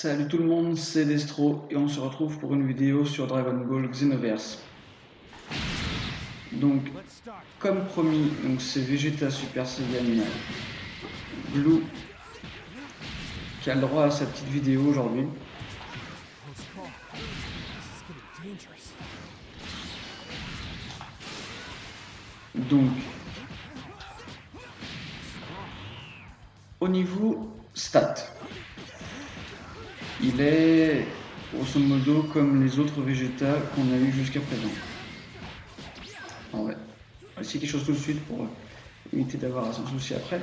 Salut tout le monde, c'est Destro et on se retrouve pour une vidéo sur Dragon Ball Xenoverse. Donc, comme promis, c'est Vegeta Super Saiyan Blue qui a le droit à sa petite vidéo aujourd'hui. Donc, au niveau stats, il est grosso modo comme les autres Vegeta qu'on a eu jusqu'à présent. Ah ouais. On va essayer quelque chose tout de suite pour éviter d'avoir à s'en soucier après.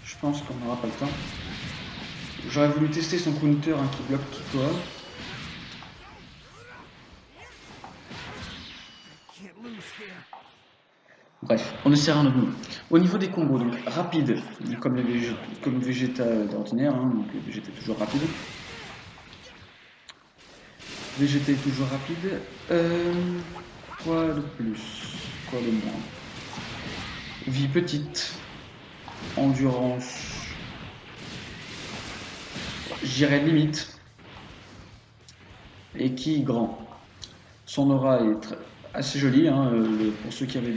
Je pense qu'on n'aura pas le temps. J'aurais voulu tester son counter qui bloque Kikoa. Bref, on essaiera un autre. Au niveau des combos, donc rapide, comme Vegeta d'ordinaire, donc Vegeta est toujours rapide. Vegeta est toujours rapide. Quoi de plus? Quoi de moins? Vie petite. Endurance. J'irais limite. Et qui grand. Son aura est assez jolie, pour ceux qui avaient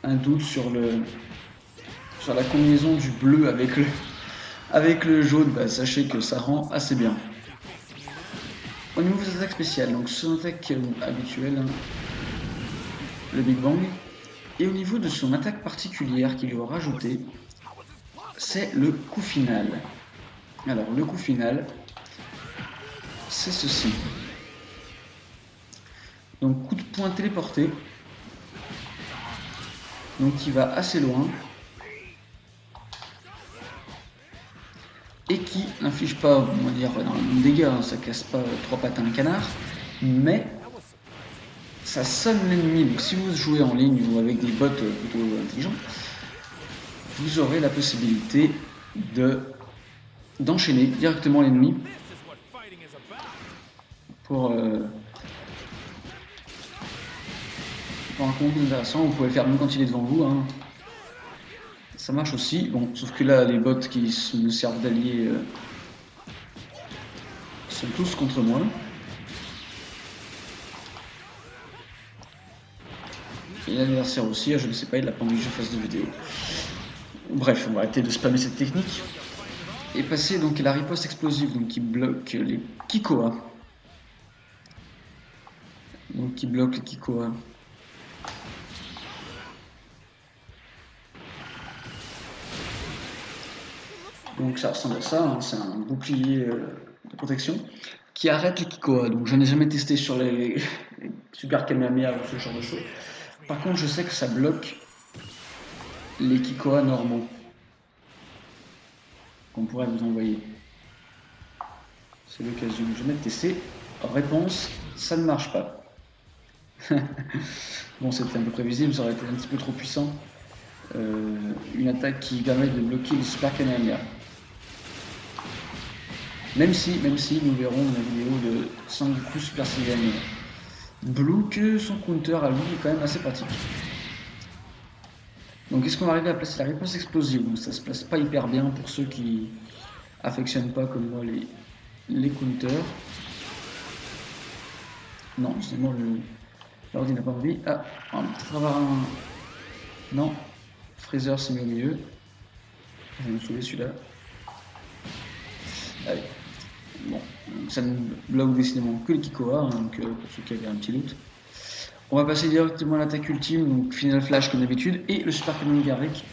un doute sur la combinaison du bleu avec le jaune, sachez que ça rend assez bien. Au niveau des attaques spéciales, donc son attaque habituelle, le Big Bang, et au niveau de son attaque particulière qu'il lui a rajouté, c'est le coup final. Alors le coup final, c'est ceci. Donc coup de poing téléporté, donc qui va assez loin, et qui n'inflige pas, on va dire, un dégât, ça casse pas trois pattes à un canard, mais ça sonne l'ennemi. Donc si vous jouez en ligne ou avec des bots plutôt intelligents, vous aurez la possibilité d'enchaîner directement l'ennemi pour un combo intéressant. Vous pouvez le faire même quand il est devant vous. Ça marche aussi. Bon, sauf que là, les bots qui me servent d'alliés sont tous contre moi. Et l'adversaire aussi, je ne sais pas, il n'a pas envie que je fasse de vidéo. Bref, on va arrêter de spammer cette technique. Et passer donc à la riposte explosive, donc qui bloque les Kikoa. Donc qui bloque les Kikoa. Donc ça ressemble à ça, c'est un bouclier de protection qui arrête les Kikoa. Donc je n'ai jamais testé sur les Super Kamehameha ou ce genre de choses. Par contre, je sais que ça bloque les Kikoa normaux qu'on pourrait vous envoyer. C'est l'occasion de jamais tester. Réponse, ça ne marche pas. Bon, c'était un peu prévisible, ça aurait été un petit peu trop puissant. Une attaque qui permet de bloquer les Super Kamehameha. Même si nous verrons dans la vidéo de Sangoku Super Saiyan Blue que son counter à lui est quand même assez pratique. Donc est-ce qu'on va arriver à placer la réponse explosive? Donc ça se place pas hyper bien pour ceux qui affectionnent pas comme moi les counters. Non, justement l'ordi n'a pas envie. Ah, on va peut-être avoir un... Non, Freezer s'est mis au milieu. Je vais me sauver celui-là. Allez. Bon, ça ne bloque décidément que les Kikoa, donc pour ceux qui avaient un petit doute. On va passer directement à l'attaque ultime, donc Final Flash comme d'habitude, et le Super Kamen Garrick.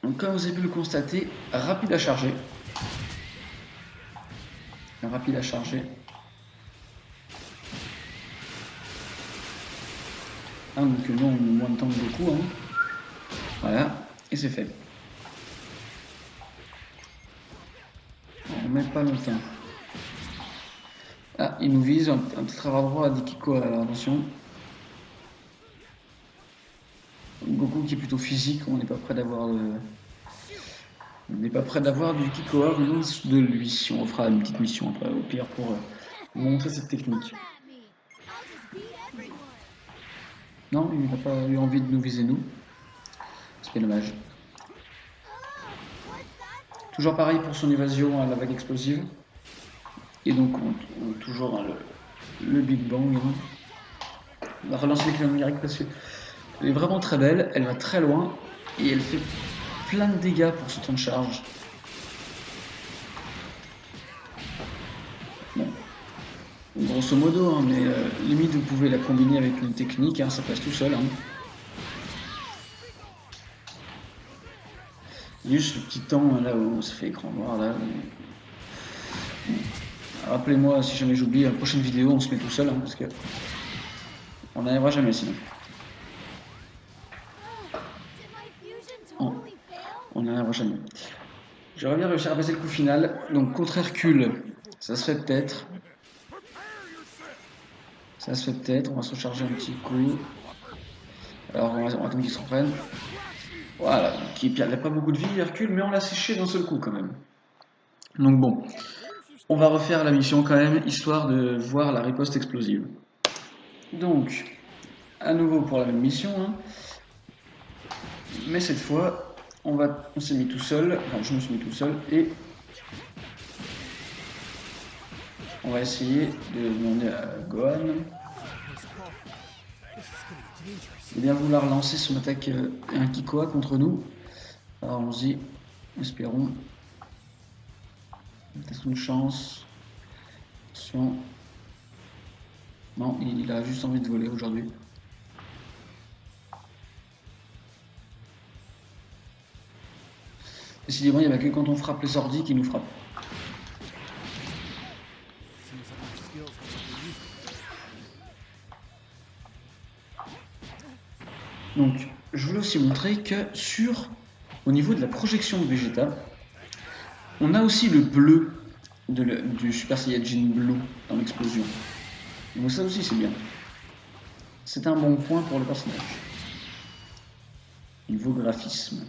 Donc comme vous avez pu le constater, rapide à charger. Rapide à charger. Donc non, moins de temps que beaucoup. Voilà, et c'est fait. On met pas longtemps. Ah, il nous vise, on peut peut-être avoir droit à des Kikoa, alors attention. Goku qui est plutôt physique, on n'est pas prêt d'avoir du Kikoa venant de lui. On fera une petite mission après, au pire, pour montrer cette technique. Non, il n'a pas eu envie de nous viser nous. C'est bien dommage. Toujours pareil pour son évasion à la vague explosive. Et donc toujours le Big Bang. On va relancer l'éclair numérique parce qu'elle est vraiment très belle, elle va très loin et elle fait plein de dégâts pour ce temps de charge. Bon, grosso modo, hein, mais limite vous pouvez la combiner avec une technique, hein, ça passe tout seul. Hein. Juste le petit temps là où ça fait écran noir là. Rappelez-moi si jamais j'oublie, la prochaine vidéo on se met tout seul, hein, parce que on n'arrivera jamais sinon. On n'arrivera jamais. J'aurais bien réussi à passer le coup final. Donc contre Hercule, ça se fait peut-être. Ça se fait peut-être. On va se recharger un petit coup. Alors on va attendre qu'il se reprenne. Voilà. Il n'a pas beaucoup de vie Hercule, mais on l'a séché d'un seul coup quand même. Donc bon. On va refaire la mission quand même, histoire de voir la riposte explosive. Donc, à nouveau pour la même mission. Hein. Mais cette fois, on s'est mis tout seul. Enfin, je me suis mis tout seul et on va essayer de demander à Gohan de bien vouloir lancer son attaque un Kikoa contre nous. Alors allons-y, espérons. Peut-être une chance. Attention. Non, il a juste envie de voler aujourd'hui. Décidément, il n'y a que quand on frappe les ordi qui nous frappent. Donc, je voulais aussi montrer que au niveau de la projection de Vegeta, on a aussi le bleu du Super Saiyajin Blue dans l'explosion. Donc ça aussi c'est bien. C'est un bon point pour le personnage. Niveau graphisme.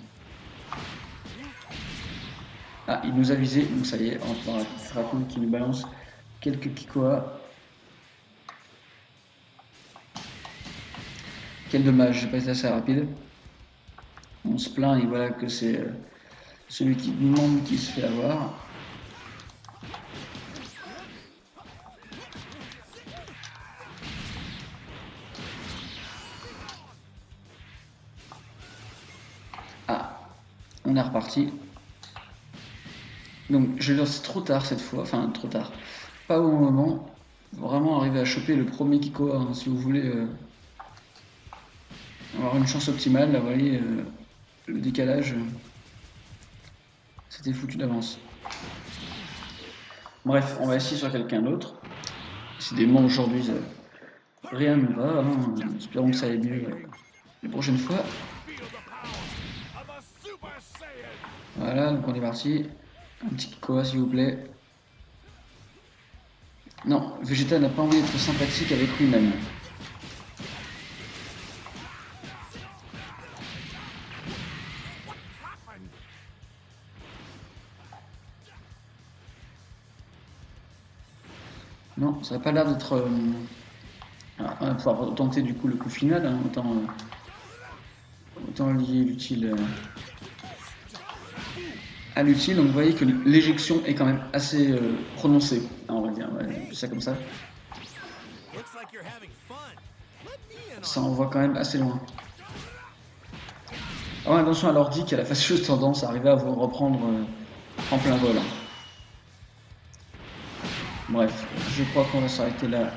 Ah, il nous a visé, donc ça y est, on va Raccoon qui nous balance quelques Kikoa. Quel dommage, j'ai pas été assez rapide. On se plaint et voilà que c'est celui qui nous demande qui se fait avoir. Ah, on est reparti. Donc je lance trop tard cette fois, enfin trop tard. Pas au bon moment. Vraiment arriver à choper le premier Kikoa, hein, si vous voulez avoir une chance optimale. Là, vous voyez, le décalage, c'était foutu d'avance. Bref, on va essayer sur quelqu'un d'autre. Décidément, aujourd'hui, rien ne va. Hein. Espérons que ça aille mieux les prochaines fois. Voilà, donc on est parti. Un petit Kikoa, s'il vous plaît. Non, Vegeta n'a pas envie d'être sympathique avec lui-même. Non, ça n'a pas l'air d'être... on va pouvoir tenter du coup le coup final, hein, autant lier l'utile à l'utile. Donc vous voyez que l'éjection est quand même assez prononcée, hein, on va dire, ouais, ça comme ça. Ça envoie quand même assez loin. Alors attention à l'ordi qui a la fâcheuse tendance à arriver à vous reprendre en plein vol. Bref, je crois qu'on va s'arrêter là.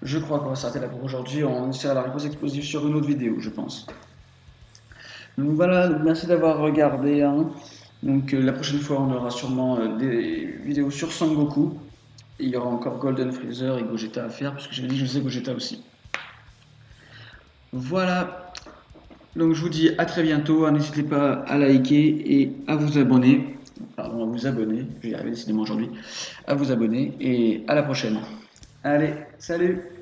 Je crois qu'on va s'arrêter là pour aujourd'hui. On essaiera la réponse explosive sur une autre vidéo, je pense. Donc voilà, donc merci d'avoir regardé. Hein. Donc la prochaine fois, on aura sûrement des vidéos sur Sangoku. Et il y aura encore Golden Freezer et Gogeta à faire, puisque j'avais dit que je faisais Gogeta aussi. Voilà. Donc je vous dis à très bientôt. N'hésitez pas à liker et à vous abonner. Pardon, à vous abonner. Je vais y arriver décidément aujourd'hui. À vous abonner et à la prochaine. Allez, salut!